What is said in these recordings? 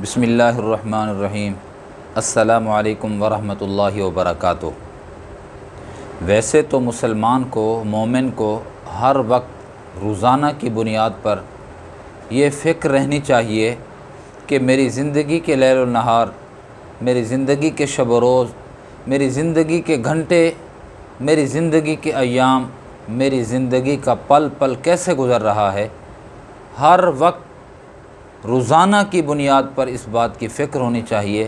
بسم اللہ الرحمن الرحیم۔ السلام علیکم ورحمۃ اللہ وبرکاتہ۔ ویسے تو مسلمان کو، مومن کو ہر وقت روزانہ کی بنیاد پر یہ فکر رہنی چاہیے کہ میری زندگی کے لیل و نہار، میری زندگی کے شب و روز، میری زندگی کے گھنٹے، میری زندگی کے ایام، میری زندگی کا پل پل کیسے گزر رہا ہے۔ ہر وقت روزانہ کی بنیاد پر اس بات کی فکر ہونی چاہیے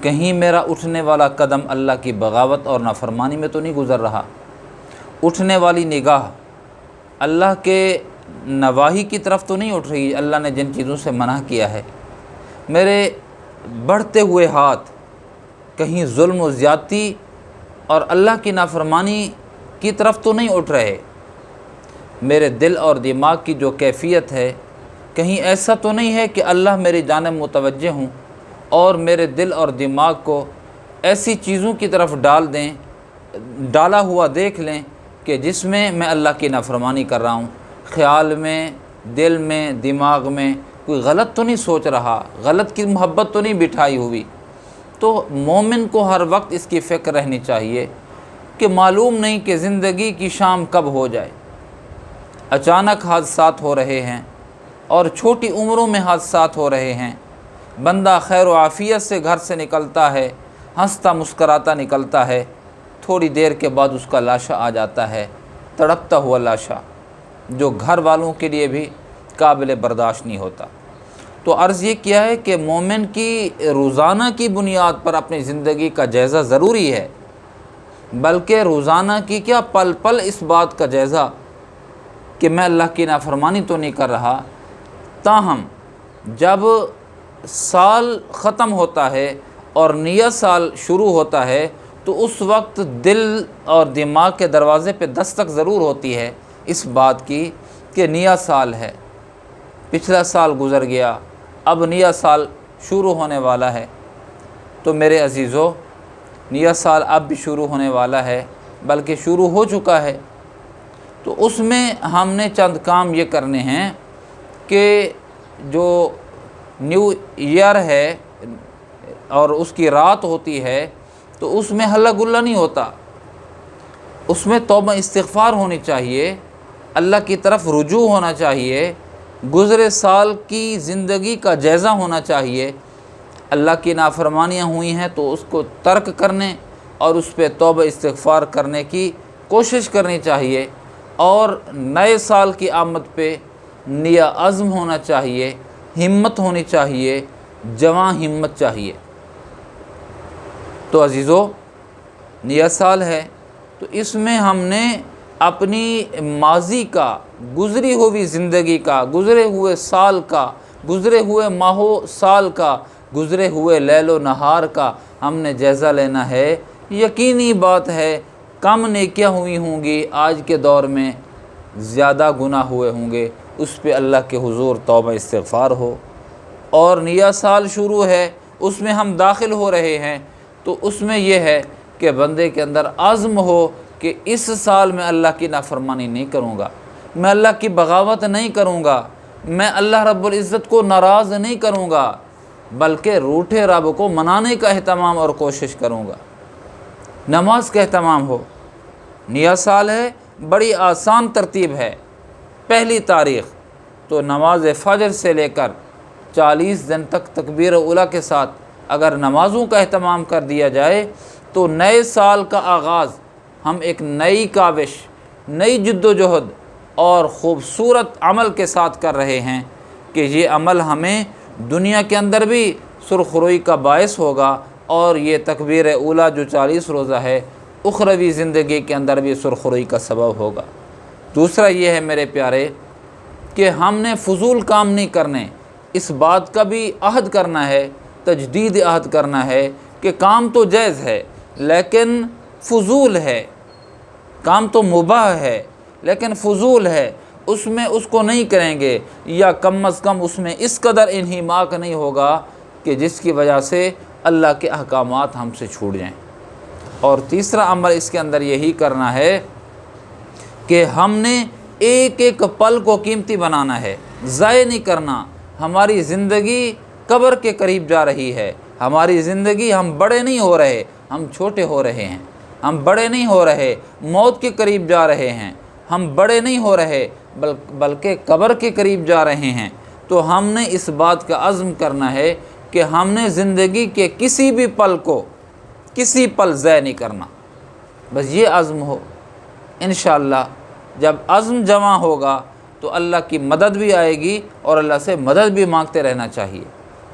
کہیں میرا اٹھنے والا قدم اللہ کی بغاوت اور نافرمانی میں تو نہیں گزر رہا، اٹھنے والی نگاہ اللہ کے نواہی کی طرف تو نہیں اٹھ رہی، اللہ نے جن چیزوں سے منع کیا ہے۔ میرے بڑھتے ہوئے ہاتھ کہیں ظلم و زیادتی اور اللہ کی نافرمانی کی طرف تو نہیں اٹھ رہے۔ میرے دل اور دماغ کی جو کیفیت ہے، کہیں ایسا تو نہیں ہے کہ اللہ میری جانب متوجہ ہوں اور میرے دل اور دماغ کو ایسی چیزوں کی طرف ڈالا ہوا دیکھ لیں کہ جس میں میں اللہ کی نافرمانی کر رہا ہوں، خیال میں، دل میں، دماغ میں کوئی غلط تو نہیں سوچ رہا، غلط کی محبت تو نہیں بٹھائی ہوئی۔ تو مومن کو ہر وقت اس کی فکر رہنی چاہیے کہ معلوم نہیں کہ زندگی کی شام کب ہو جائے۔ اچانک حادثات ہو رہے ہیں اور چھوٹی عمروں میں حادثات ہو رہے ہیں۔ بندہ خیر و عافیت سے گھر سے نکلتا ہے، ہنستا مسکراتا نکلتا ہے، تھوڑی دیر کے بعد اس کا لاشا آ جاتا ہے، تڑپتا ہوا لاشا، جو گھر والوں کے لیے بھی قابل برداشت نہیں ہوتا۔ تو عرض یہ کیا ہے کہ مومن کی روزانہ کی بنیاد پر اپنی زندگی کا جائزہ ضروری ہے، بلکہ روزانہ کی کیا، پل پل اس بات کا جائزہ کہ میں اللہ کی نافرمانی تو نہیں کر رہا۔ تاہم جب سال ختم ہوتا ہے اور نیا سال شروع ہوتا ہے تو اس وقت دل اور دماغ کے دروازے پہ دستک ضرور ہوتی ہے اس بات کی کہ نیا سال ہے، پچھلا سال گزر گیا، اب نیا سال شروع ہونے والا ہے۔ تو میرے عزیزو، نیا سال اب بھی شروع ہونے والا ہے، بلکہ شروع ہو چکا ہے۔ تو اس میں ہم نے چند کام یہ کرنے ہیں کہ جو نیو ایئر ہے اور اس کی رات ہوتی ہے تو اس میں ہلا گلا نہیں ہوتا، اس میں توبہ استغفار ہونی چاہیے، اللہ کی طرف رجوع ہونا چاہیے، گزرے سال کی زندگی کا جائزہ ہونا چاہیے۔ اللہ کی نافرمانیاں ہوئی ہیں تو اس کو ترک کرنے اور اس پہ توبہ استغفار کرنے کی کوشش کرنی چاہیے، اور نئے سال کی آمد پہ نیا عزم ہونا چاہیے، ہمت ہونی چاہیے، جواں ہمت چاہیے۔ تو عزیزو، نیا سال ہے تو اس میں ہم نے اپنی ماضی کا، گزری ہوئی زندگی کا، گزرے ہوئے سال کا، گزرے ہوئے ماہ و سال کا، گزرے ہوئے لیل و نہار کا ہم نے جائزہ لینا ہے۔ یقینی بات ہے کم نیکیاں ہوئی ہوں گی، آج کے دور میں زیادہ گناہ ہوئے ہوں گے، اس پہ اللہ کے حضور توبہ استغفار ہو۔ اور نیا سال شروع ہے، اس میں ہم داخل ہو رہے ہیں، تو اس میں یہ ہے کہ بندے کے اندر عزم ہو کہ اس سال میں اللہ کی نافرمانی نہیں کروں گا، میں اللہ کی بغاوت نہیں کروں گا، میں اللہ رب العزت کو ناراض نہیں کروں گا، بلکہ روٹھے رب کو منانے کا اہتمام اور کوشش کروں گا۔ نماز کا اہتمام ہو۔ نیا سال ہے، بڑی آسان ترتیب ہے۔ پہلی تاریخ تو نماز فجر سے لے کر 40 دن تک تکبیر اولیٰ کے ساتھ اگر نمازوں کا اہتمام کر دیا جائے تو نئے سال کا آغاز ہم ایک نئی کاوش، نئی جد و جہد اور خوبصورت عمل کے ساتھ کر رہے ہیں کہ یہ عمل ہمیں دنیا کے اندر بھی سرخروئی کا باعث ہوگا، اور یہ تکبیر اولیٰ جو 40 روزہ ہے اخروی زندگی کے اندر بھی سرخروئی کا سبب ہوگا۔ دوسرا یہ ہے میرے پیارے کہ ہم نے فضول کام نہیں کرنے، اس بات کا بھی عہد کرنا ہے، تجدید عہد کرنا ہے کہ کام تو جائز ہے لیکن فضول ہے، کام تو مباح ہے لیکن فضول ہے، اس میں اس کو نہیں کریں گے، یا کم از کم اس میں اس قدر انہماک نہیں ہوگا کہ جس کی وجہ سے اللہ کے احکامات ہم سے چھوٹ جائیں۔ اور تیسرا عمل اس کے اندر یہی کرنا ہے کہ ہم نے ایک ایک پل کو قیمتی بنانا ہے، ضائع نہیں کرنا۔ ہماری زندگی قبر کے قریب جا رہی ہے، ہماری زندگی، ہم بڑے نہیں ہو رہے، ہم چھوٹے ہو رہے ہیں، ہم بڑے نہیں ہو رہے، موت کے قریب جا رہے ہیں، ہم بڑے نہیں ہو رہے بلکہ قبر کے قریب جا رہے ہیں۔ تو ہم نے اس بات کا عزم کرنا ہے کہ ہم نے زندگی کے کسی بھی پل کو، کسی پل ضائع نہیں کرنا، بس یہ عزم ہو۔ انشاءاللہ جب عزم جمع ہوگا تو اللہ کی مدد بھی آئے گی، اور اللہ سے مدد بھی مانگتے رہنا چاہیے۔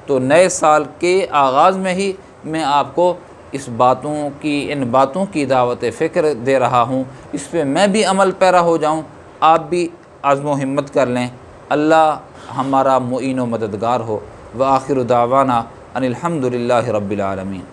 تو نئے سال کے آغاز میں ہی میں آپ کو ان باتوں کی دعوت فکر دے رہا ہوں، اس پہ میں بھی عمل پیرا ہو جاؤں، آپ بھی عزم و ہمت کر لیں۔ اللہ ہمارا معین و مددگار ہو۔ وآخر دعوانا ان الحمد للہ رب العالمین۔